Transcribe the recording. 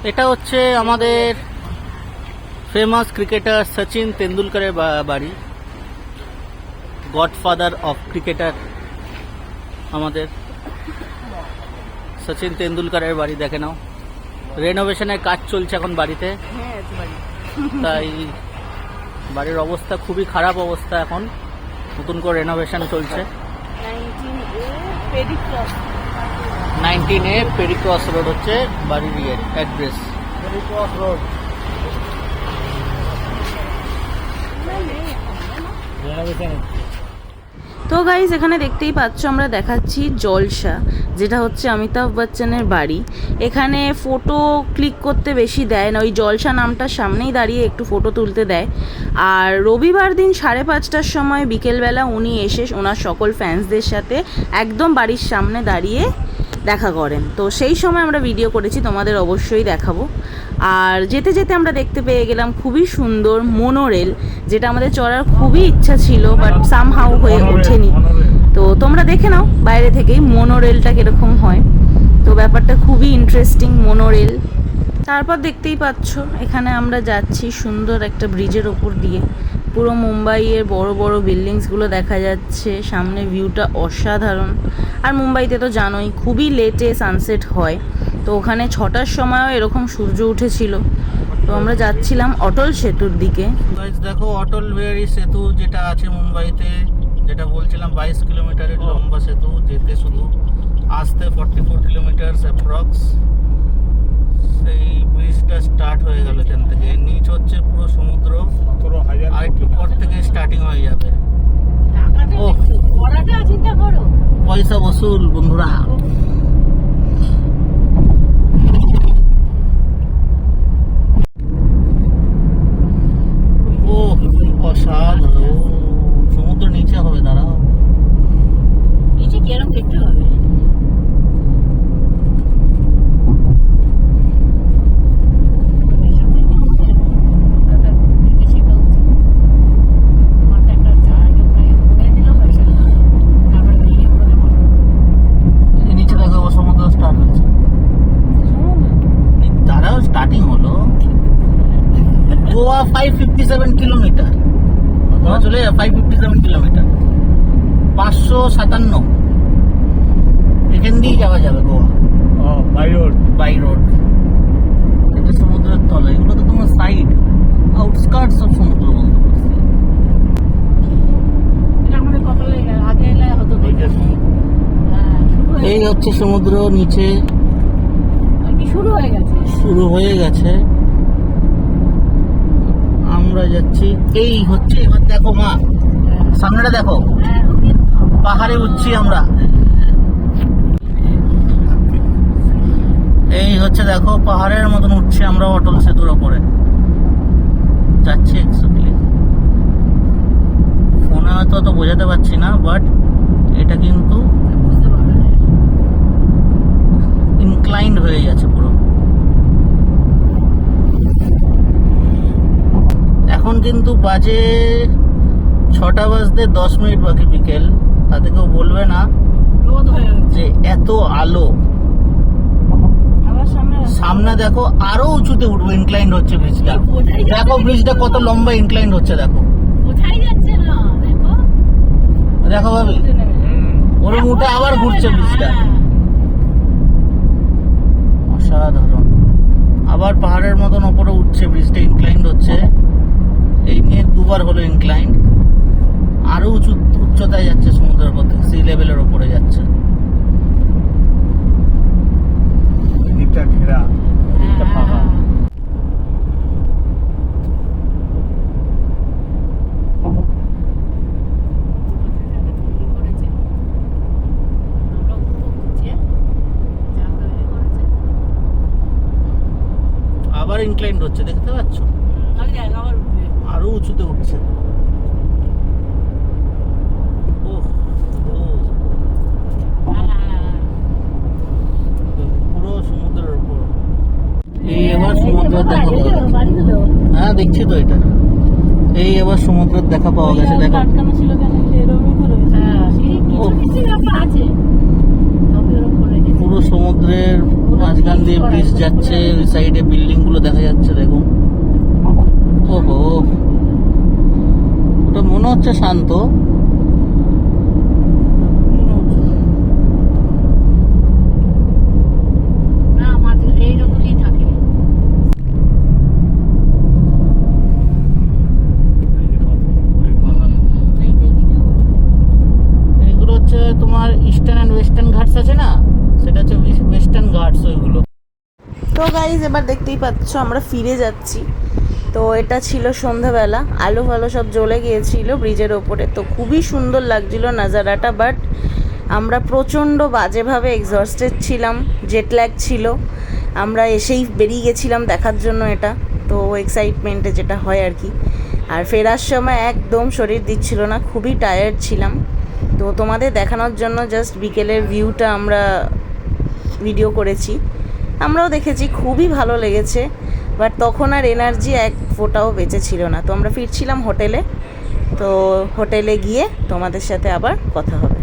এটা হচ্ছে আমাদের ফেমাস ক্রিকেটার সচিন তেন্ডুলকরের বাড়ি, গডফাদার অফ ক্রিকেটার আমাদের সচিন তেন্ডুলকরের বাড়ি। দেখে নাও, রেনোভেশনের কাজ চলছে এখন বাড়িতে, তাই বাড়ির অবস্থা খুবই খারাপ অবস্থা। এখন নতুন করে রেনোভেশন চলছে। 19A পেরিক্রস রোড হচ্ছে বাড়ির অ্যাড্রেস। পেরিক্রস রোড তো গাইজ এখানে দেখতেই পাচ্ছ আমরা দেখাচ্ছি জলসা, যেটা হচ্ছে অমিতাভ বচ্চনের বাড়ি। এখানে ফটো ক্লিক করতে বেশি দেয় না, ওই জলসা নামটার সামনেই দাঁড়িয়ে একটু ফটো তুলতে দেয়। আর রবিবার দিন 5:30টার সময় বিকেলবেলা উনি এসে ওনার সকল ফ্যান্সদের সাথে একদম বাড়ির সামনে দাঁড়িয়ে দেখা করেন। তো সেই সময় আমরা ভিডিও করেছি, তোমাদের অবশ্যই দেখাবো। আর যেতে যেতে আমরা দেখতে পেয়ে গেলাম খুবই সুন্দর মোনোরেল, যেটা আমাদের চড়ার খুবই ইচ্ছা ছিল, বাট সামহাউ হয়ে ওঠেনি। তো তোমরা দেখে নাও বাইরে থেকেই মোনোরেলটা কীরকম হয়। তো ব্যাপারটা খুবই ইন্টারেস্টিং মোনোরেল। তারপর দেখতেই পাচ্ছ এখানে আমরা যাচ্ছি সুন্দর একটা ব্রিজের ওপর দিয়ে। পুরো মুম্বাইয়ের বড় বড় বিল্ডিংসগুলো দেখা যাচ্ছে, সামনে ভিউটা অসাধারণ। আর মুম্বাইতে তো জানোই খুবই লেটে সানসেট হয়, তো ওখানে 6টার সময়ও এরকম সূর্য উঠেছিল। তো আমরা যাচ্ছিলাম অটল সেতুর দিকে। দেখো অটল বিহারী সেতু যেটা আছে মুম্বাইতে, যেটা বলছিলাম 22 কিলোমিটারের লম্বা সেতু, যেতে শুধু আসতে 44 কিলোমিটার অ্যাপ্রক্স। সেই ব্রিজটা স্টার্ট হয়ে গেল এখান থেকে, নিচ হচ্ছে পুরো সমুদ্র, আর একটু পর থেকে স্টার্টিং হয়ে যাবে। ও পয়সা বসুল বন্ধুরা। ও অসাধারণ, সমুদ্র নিচে হবে, দাঁড়াও নিচে কেরম দেখতে হবে। নিচে দেখো সমুদ্র স্টার্ট হচ্ছে, দাঁড়াও স্টার্টিং হলো। গোয়া 557 কিলোমিটার, চলে 557 কিলোমিটার, 557 এখান দিয়েই যাওয়া যাবে গোয়া বাই রোড। এটা সমুদ্রের তলে, এগুলো তো তোমার সাইড আউটস্কার্টস অফ সমুদ্র বলতে পারছি। এই হচ্ছে সমুদ্র, নিচে শুরু হয়ে গেছে। আমরা যাচ্ছি, এই হচ্ছে, এবার দেখো মা সামনেটা দেখো, পাহাড়ে উঠছি আমরা। এই হচ্ছে দেখো পাহাড়ের মতন উঠছি আমরা অটল সেতুর ওপরে, যাচ্ছি এক্স্যাক্টলি। ফোনে হয়তো অত বোঝাতে পারছি না, বাট এটা কিন্তু ইনক্লাইন্ড হয়ে যাচ্ছে পুরো। এখন কিন্তু বাজে 6টা বাজতে 10 মিনিট বাকি বিকেল, তাতে কেউ বলবে না যে এত আলো। সামনে দেখো আরো উঁচুতে উঠবো, ইনক্লাইন্ড হচ্ছে ব্রিজটা। দেখো ব্রিজটা কত লম্বা ইনক্লাইন্ড হচ্ছে, দেখো দেখো ভাবি, ওরম উঠে আবার ঘুরছে ব্রিজটা, অসাধারণ। আবার পাহাড়ের মতন ওপরে উঠছে ব্রিজটা, ইনক্লাইন্ড হচ্ছে। এই নিয়ে দুবার হলো ইনক্লাইন্ড, আরো উচ্চতায় যাচ্ছে সমুদ্রের পথে, সি লেভেলের ওপরে যাচ্ছে। ঘেরা পাহাড়। আবার ইনক্লাইন্ড হচ্ছে, দেখতে পাচ্ছ, আরো উঁচুতে উঠছে। পুরো সমুদ্রের উপর। এই এবার সমুদ্রের দেখা পাওয়া গেছে। হ্যাঁ দেখছি তো এটা, এই এবার সমুদ্রের দেখা পাওয়া গেছে। দেখো পুরো সমুদ্রের মাঝখান দিয়ে ব্রিজ যাচ্ছে, ওই সাইডে বিল্ডিং গুলো দেখা যাচ্ছে দেখুন। ওহো, ওটা মনে হচ্ছে শান্ত। না আমাদের এইরকমই থাকে। এগুলো হচ্ছে তোমার ইস্টার্ন অ্যান্ড ওয়েস্টার্ন ঘাটস আছে না, সেটা হচ্ছে ওয়েস্টার্ন ঘাটস ওইগুলো। তো গাইজ এবার দেখতেই পাচ্ছ আমরা ফিরে যাচ্ছি। তো এটা ছিল সন্ধ্যাবেলা, আলো ফালো সব জ্বলে গিয়েছিল ব্রিজের ওপরে, তো খুবই সুন্দর লাগছিল নাজারাটা। বাট আমরা প্রচণ্ড বাজেভাবে এক্সস্টেড ছিলাম, জেটল্যাগ ছিল, আমরা এসেই বেরিয়ে গেছিলাম দেখার জন্য এটা। তো এক্সাইটমেন্টে যেটা হয় আর কি। আর ফেরার সময় একদম শরীর দিচ্ছিল না, খুবই টায়ার্ড ছিলাম। তো তোমাদের দেখানোর জন্য জাস্ট বিকেলের ভিউটা আমরা ভিডিও করেছি। আমরাও দেখেছি, খুবই ভালো লেগেছে। বাট তখন আর এনার্জি এক ফোঁটাও বেঁচে ছিল না। তো আমরা ফিরছিলাম হোটেলে। তো হোটেলে গিয়ে তোমাদের সাথে আবার কথা হবে।